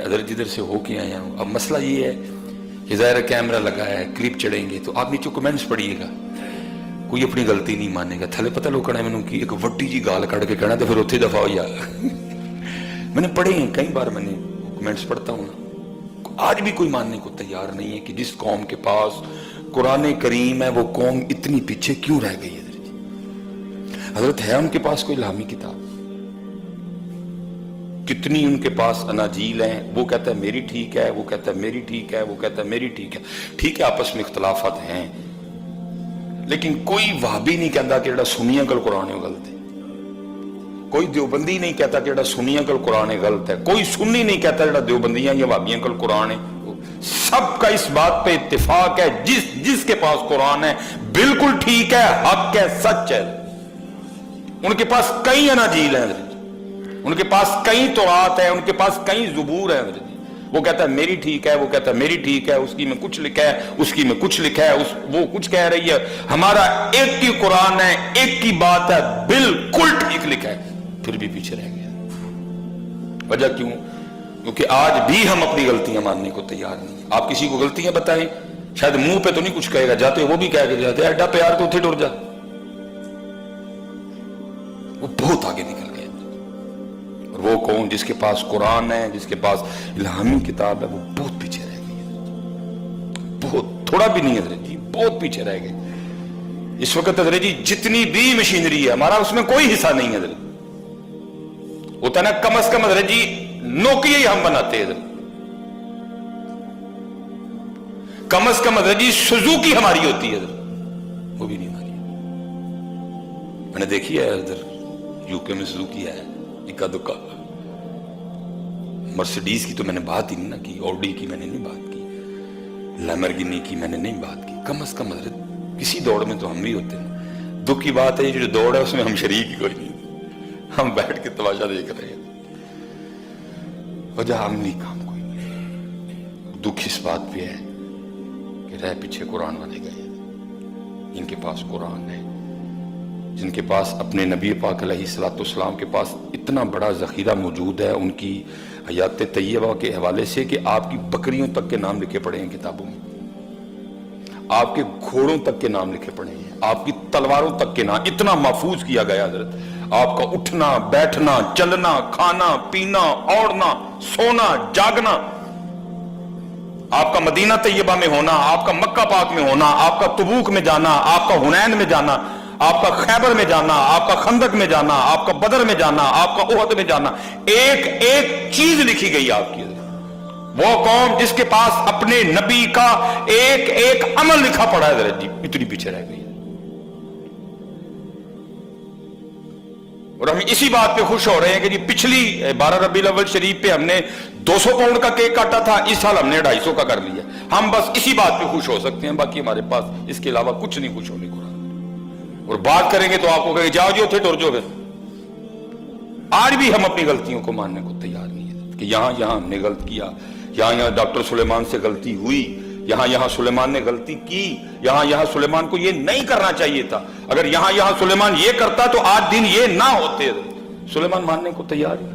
ادھر جدھر سے ہو کے آیا ہوں. اب مسئلہ یہ ہے کہ ظاہر کیمرہ لگا ہے, کلپ چڑھیں گے تو آپ نیچے کمنٹس پڑھیے گا, کوئی اپنی غلطی نہیں مانے گا. تھلے پتہ لوگ کہنا میں کی ایک وڈی جی گال کڑ کے کہنا تو پھر اتنے دفعہ ہو جا. میں نے پڑھے ہیں کئی بار, میں نے کمنٹس پڑھتا ہوں. آج بھی کوئی ماننے کو تیار نہیں ہے کہ جس قوم کے پاس قرآن کریم ہے وہ قوم اتنی پیچھے کیوں رہ گئی ہے. حضرت ہے ان کے پاس کوئی الہامی کتاب, کتنی ان کے پاس اناجیل ہیں, وہ کہتا ہے میری ٹھیک ہے, وہ کہتا ہے میری ٹھیک ہے, وہ کہتا ہے میری ٹھیک ہے. ٹھیک ہے آپس میں اختلافات ہیں, لیکن کوئی وہابی نہیں کہتا کہ جڑا سنیاں کل قرآن غلط ہے, کوئی دیوبندی نہیں کہتا کہ جڑا سنیاں کل قرآن غلط ہے, کوئی سنی نہیں کہتا جڑا دیوبندیاں یا وہابیاں کل قرآن ہے. سب کا اس بات پہ اتفاق ہے جس کے پاس قرآن ہے بالکل ٹھیک ہے, حق ہے, سچ ہے. ان کے پاس کئی اناجیل ہیں, ان کے پاس کئی تورات ہے, ان کے پاس کئی زبور ہیں. وہ کہتا ہے میری ٹھیک ہے, وہ کہتا ہے میری ٹھیک ہے, اس کی میں کچھ لکھا ہے, اس کی میں کچھ لکھا ہے, وہ کچھ کہہ رہی ہے. ہمارا ایک کی قرآن ہے, ایک کی بات ہے, بالکل ٹھیک لکھا ہے, پھر بھی پیچھے رہ گیا. وجہ کیوں؟ کیونکہ آج بھی ہم اپنی غلطیاں ماننے کو تیار نہیں. آپ کسی کو غلطیاں بتائیں, شاید منہ پہ تو نہیں کچھ کہے گا, جاتے وہ بھی کہہ کے جاتے ایڈا پیار تو اتھے ڈر جا. وہ بہت آگے نکل گئے. اور وہ کون جس کے پاس قرآن ہے, جس کے پاس الہامی کتاب ہے, وہ بہت پیچھے رہ گئی. بہت, تھوڑا بھی نہیں حضرت جی, بہت پیچھے رہ گئے. اس وقت حضرت جی جتنی بھی مشینری ہے ہمارا اس میں کوئی حصہ نہیں ہے. حضرت ہوتا نا کم از کم حضرت جی نوکیا ہی ہم بناتے ہیں. حضرت کم از کم حضرت جی سوزوکی ہماری ہوتی ہے, حضرت وہ بھی نہیں ہماری. میں نے دیکھی ہے ادھر یو کے میں سوزوکی ہے اکا دکا. مرسیڈیز کی تو میں نے بات ہی نہیں نہ کی, اوڈی کی میں نے نہیں بات کی, لیمبورگینی کی میں نے نہیں بات کی. کم از کم حضرت کسی دوڑ میں تو ہم بھی ہوتے ہیں. دکھ کی بات ہے جو دوڑ ہے اس میں ہم شریک ہی کوئی نہیں, ہم بیٹھ کے تماشا دیکھ رہے ہیں. وجہ عملی کام کوئی نہیں. دکھ اس بات پہ ہے کہ رہ پیچھے قرآن والے گئے. جن کے پاس قرآن ہے, جن کے پاس اپنے نبی پاک علیہ الصلوۃ والسلام کے پاس اتنا بڑا ذخیرہ موجود ہے ان کی حیات طیبہ کے حوالے سے کہ آپ کی بکریوں تک کے نام لکھے پڑے ہیں کتابوں میں, آپ کے گھوڑوں تک کے نام لکھے پڑے ہیں, آپ کی تلواروں تک کے نام اتنا محفوظ کیا گیا. حضرت آپ کا اٹھنا بیٹھنا, چلنا, کھانا پینا, اوڑھنا, سونا, جاگنا, آپ کا مدینہ طیبہ میں ہونا, آپ کا مکہ پاک میں ہونا, آپ کا تبوک میں جانا, آپ کا حنین میں جانا, آپ کا خیبر میں جانا, آپ کا خندق میں جانا, آپ کا بدر میں جانا, آپ کا احد میں جانا, ایک ایک چیز لکھی گئی آپ کی. وہ قوم جس کے پاس اپنے نبی کا ایک ایک عمل لکھا پڑا ہے حضرت جی, اتنی پیچھے رہ گئی. اور ہم اسی بات پہ خوش ہو رہے ہیں کہ جی پچھلی 12 ربیع الاول شریف پہ ہم نے 200 پاؤنڈ کا کیک کاٹا تھا, اس سال ہم نے 250 کا کر لیا. ہم بس اسی بات پہ خوش ہو سکتے ہیں, باقی ہمارے پاس اس کے علاوہ کچھ نہیں خوش ہونے کو. اور بات کریں گے تو آپ کو کہیں جاؤ جی اتھے ٹر جو. پھر آج بھی ہم اپنی غلطیوں کو ماننے کو تیار نہیں ہے کہ یہاں ہم نے غلط کیا, یہاں ڈاکٹر سلیمان سے غلطی ہوئی, یہاں سلیمان نے غلطی کی, یہاں سلیمان کو یہ نہیں کرنا چاہیے تھا. اگر یہاں سلیمان یہ کرتا تو آج دن یہ نہ ہوتے. سلیمان ماننے کو تیار ہی.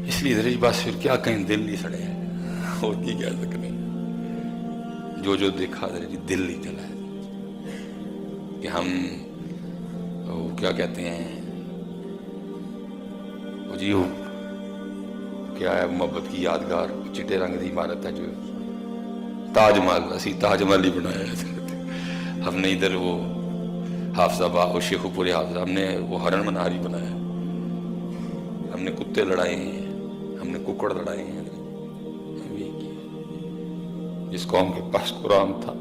اس لیے درج بات پھر کیا کہیں, دل نہیں سڑے ہیں اور کی کہہ سکتے ہیں. جو دیکھا درج دل نہیں چلا ہے کہ ہم کیا کہتے ہیں جی کیا ہے محبت کی یادگار چٹے رنگ کی عمارت ہے جو تاج محل, اسی تاج محل ہی بنایا ہے. ہم نے ادھر وہ حافظ آباد اور شیخو پورے حافظ, ہم نے وہ ہرن مناری بنایا, ہم نے کتے لڑائے ہیں, ہم نے ککڑ لڑائے ہیں. جس قوم کے پاس قرآن تھا